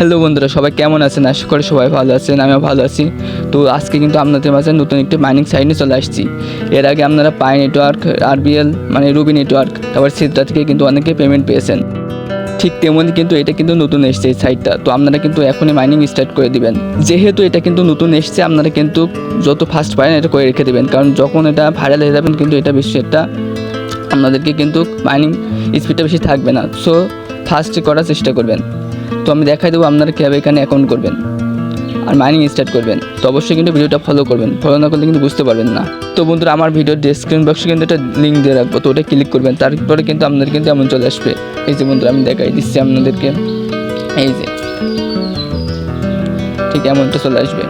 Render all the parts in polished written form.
Hello বন্ধুরা, সবাই কেমন আছেন? আশা করি সবাই ভালো আছেন, আমিও ভালো আছি। তো আজকে কিন্তু আপনাদের মাঝে নতুন একটি মাইনিং সাইট নিয়ে চলে আসছি। এর আগে আপনারা পাই নেটওয়ার্ক, আরবিএল মানে রুবি নেটওয়ার্ক, তারপর সিদ্রা থেকে কিন্তু অনেকে পেমেন্ট পেয়েছেন। ঠিক তেমনই কিন্তু এটা কিন্তু নতুন এসছে এই সাইটটা। তো আপনারা কিন্তু এখনই মাইনিং স্টার্ট করে দিবেন। যেহেতু এটা কিন্তু নতুন এসছে, আপনারা কিন্তু যত ফাস্ট পারেন এটা করে রেখে দেবেন, কারণ যখন এটা ভাইরাল হয়ে যাবেন কিন্তু এটা বেশি একটা আপনাদেরকে কিন্তু মাইনিং স্পিডটা বেশি থাকবে না। সো ফাস্ট করার চেষ্টা করবেন। তো আমি দেখাই দেবো আপনারা কীভাবে এখানে অ্যাকাউন্ট করবেন আর মাইনিং স্টার্ট করবেন। তো অবশ্যই কিন্তু ভিডিওটা ফলো করবেন, ফলো না করলে কিন্তু বুঝতে পারবেন না। তো বন্ধুরা, আমার ভিডিওর ডেসক্রিপশন বক্সে কিন্তু একটা লিঙ্ক দিয়ে রাখবো, তো ওটা ক্লিক করবেন। তারপরে কিন্তু আপনাদের কিন্তু এমন চলে আসবে। এই যে বন্ধুরা, আমি দেখাই দিচ্ছি আপনাদেরকে। এই যে ঠিক এমনটা চলে আসবে,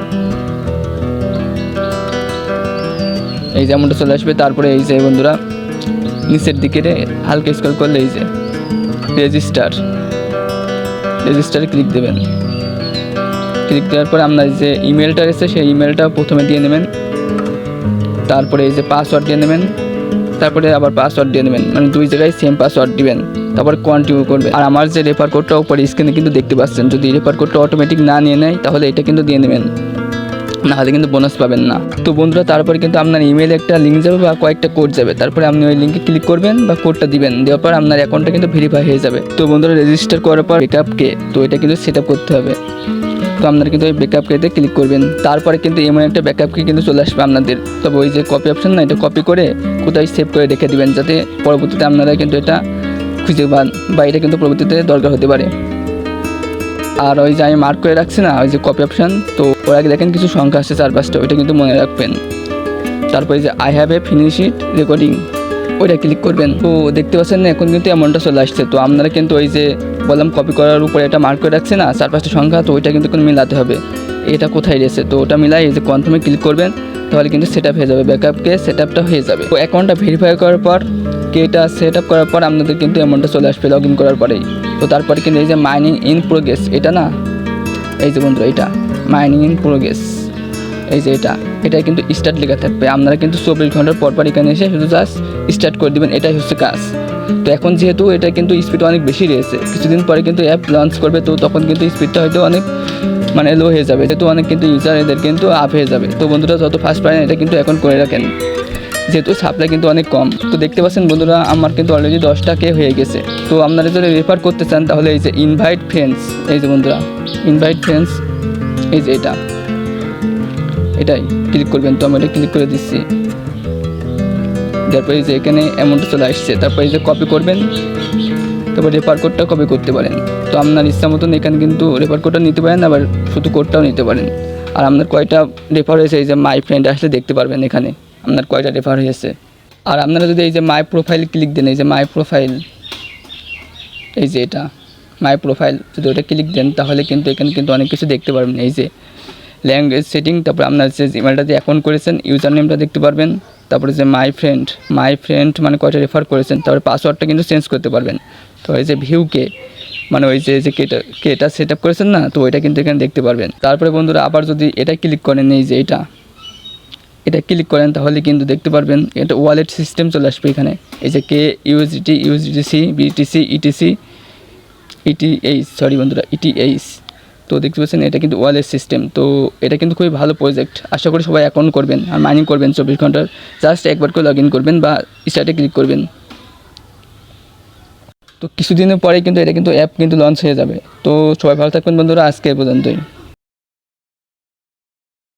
এই যে এমনটা চলে আসবে। তারপরে এই যে বন্ধুরা, নিচের দিকে হালকা স্ক্রল করলে এই যে রেজিস্টারে ক্লিক দেবেন। ক্লিক দেওয়ার পরে আপনার যে ইমেলটা এসে সেই ইমেলটা প্রথমে দিয়ে নেবেন। তারপরে এই যে পাসওয়ার্ড দিয়ে নেবেন, তারপরে আবার পাসওয়ার্ড দিয়ে নেবেন, মানে দুই জায়গায় সেম পাসওয়ার্ড দিবেন। তারপরে কন্টিনিউ করবে। আর আমার যে রেফার কোডটা উপরে স্ক্রিনে কিন্তু দেখতে পাচ্ছেন, যদি রেফার কোডটা অটোমেটিক না নিয়ে নেয় তাহলে এটা কিন্তু দিয়ে নেবেন, নাহলে কিন্তু বোনাস পাবেন না। তো বন্ধুরা, তারপরে কিন্তু আপনার ইমেলে একটা লিঙ্ক যাবে বা কয়েকটা কোড যাবে। তারপরে আপনি ওই লিঙ্কে ক্লিক করবেন বা কোডটা দিবেন, দেওয়ার পর আপনার অ্যাকাউন্টটা কিন্তু ভেরিফাই হয়ে যাবে। তো বন্ধুরা, রেজিস্টার করার পর ব্যাকআপকে, তো এটা কিন্তু সেট আপ করতে হবে। তো আপনারা কিন্তু ওই ব্যাকআপকে ক্লিক করবেন। তারপরে কিন্তু এমন একটা ব্যাকআপকে কিন্তু চলে আসবে আপনাদের। তবে ওই যে কপি অপশন না, এটা কপি করে কোথায় সেভ করে রেখে দিবেন, যাতে পরবর্তীতে আপনারা কিন্তু এটা খুঁজে পান বা এটা কিন্তু পরবর্তীতে দরকার হতে পারে। আর ওই যে আমি মার্ক করে রাখছি না, ওই যে কপি অপশান, তো ওর আগে দেখেন কিছু সংখ্যা আসছে 4-5টা, ওইটা কিন্তু মনে রাখবেন। তারপরে যে I have a finished recording, ওইটা ক্লিক করবেন। তো দেখতে পাচ্ছেন না, এখন কিন্তু অ্যামাউন্টটা চলে আসছে। তো আপনারা কিন্তু ওই যে বললাম কপি করার উপরে এটা মার্ক করে রাখছে না 4-5টা সংখ্যা, তো ওইটা কিন্তু মিলাতে হবে। এটা কোথায় রয়েছে, তো ওটা মিলাই এই যে কনফার্মে ক্লিক করবেন, তাহলে কিন্তু সেট আপ হয়ে যাবে, ব্যাকআপকে সেট আপটা হয়ে যাবে। তো অ্যাকাউন্টটা ভেরিফাই করার পর এটা সেট আপ করার পর আপনাদের কিন্তু অ্যামাউন্টটা চলে আসবে লগ ইন করার পরেই। তো তারপরে কিন্তু এই যে মাইনিং ইন প্রোগ্রেস, এটা না, এই যে বন্ধুরা, এটা মাইনিং ইন প্রোগ্রেস, এই যে এটা কিন্তু স্টার্ট লেখা থাকবে। আপনারা কিন্তু 24 ঘন্টার পর এখানে এসে শুধু জাস্ট স্টার্ট করে দেবেন, এটাই হচ্ছে কাজ। তো এখন যেহেতু এটা কিন্তু স্পিড অনেক বেশি রয়েছে, কিছুদিন পরে কিন্তু অ্যাপ লঞ্চ করবে, তো তখন কিন্তু স্পিডটা হয়তো অনেক মানে লো হয়ে যাবে, যেহেতু অনেক কিন্তু ইউজার এদের কিন্তু আপ হয়ে যাবে। তো বন্ধুরা, যত ফাস্ট পারেন এটা কিন্তু এখন করে রাখেন, যেহেতু সাপ্লাই কিন্তু অনেক কম। তো দেখতে পাচ্ছেন বন্ধুরা, আমার কিন্তু অলরেডি 10টা হয়ে গেছে। তো আপনারা যদি রেফার করতে চান তাহলে এই যে ইনভাইট ফ্রেন্ডস, এই যে বন্ধুরা ইনভাইট ফ্রেন্ডস, এই যে এটাই ক্লিক করবেন। তো আমি এটা ক্লিক করে দিচ্ছি। তারপরে এই যে এখানে অ্যামাউন্টটা চলে আসছে। তারপরে এই যে কপি করবেন, তারপর রেফার কোডটা কপি করতে পারেন। তো আপনার ইচ্ছা মতন এখানে কিন্তু রেফার কোডটা নিতে পারেন, আবার শুধু কোডটাও নিতে পারেন। আর আপনার কয়টা রেফার হয়েছে এই যে মাই ফ্রেন্ড আসলে দেখতে পারবেন এখানে আপনার কয়টা রেফার হয়েছে। আর আপনারা যদি এই যে মাই প্রোফাইল ক্লিক দেন, এই যে মাই প্রোফাইল, এই যে এটা মাই প্রোফাইল, যদি ওটা ক্লিক দেন তাহলে কিন্তু এখানে কিন্তু অনেক কিছু দেখতে পারবেন। এই যে ল্যাঙ্গুয়েজ সেটিং, তারপরে আপনার যে ইমেলটা দিয়ে অ্যাকাউন্ট করেছেন ইউজার নেমটা দেখতে পারবেন। তারপরে যে মাই ফ্রেন্ড মানে কয়টা রেফার করেছেন, তারপরে পাসওয়ার্ডটা কিন্তু চেঞ্জ করতে পারবেন। তো এই যে ভিউকে মানে ওই যে কেটা সেট আপ করেছেন না, তো ওইটা কিন্তু এখানে দেখতে পারবেন। তারপরে বন্ধুরা, আবার যদি এটা ক্লিক করেন, এই যে এটা ক্লিক করেন তাহলে কিন্তু দেখতে পারবেন এটা ওয়ালেট সিস্টেম চলে আসবে এখানে। এই যে কে USDT, USDC, BTC, ETC, ETH. তো দেখতে পাচ্ছেন এটা কিন্তু ওয়ালেট সিস্টেম। তো এটা কিন্তু খুবই ভালো প্রজেক্ট, আশা করি সবাই অ্যাকাউন্ট করবেন আর মাইনিং করবেন 24 ঘন্টার। জাস্ট একবার করে লগ ইন করবেন বা স্টার্টে ক্লিক করবেন। তো কিছুদিনের পরে কিন্তু এটা কিন্তু অ্যাপ কিন্তু লঞ্চ হয়ে যাবে। তো সবাই ভালো থাকবেন বন্ধুরা, আজকে এই পর্যন্তই।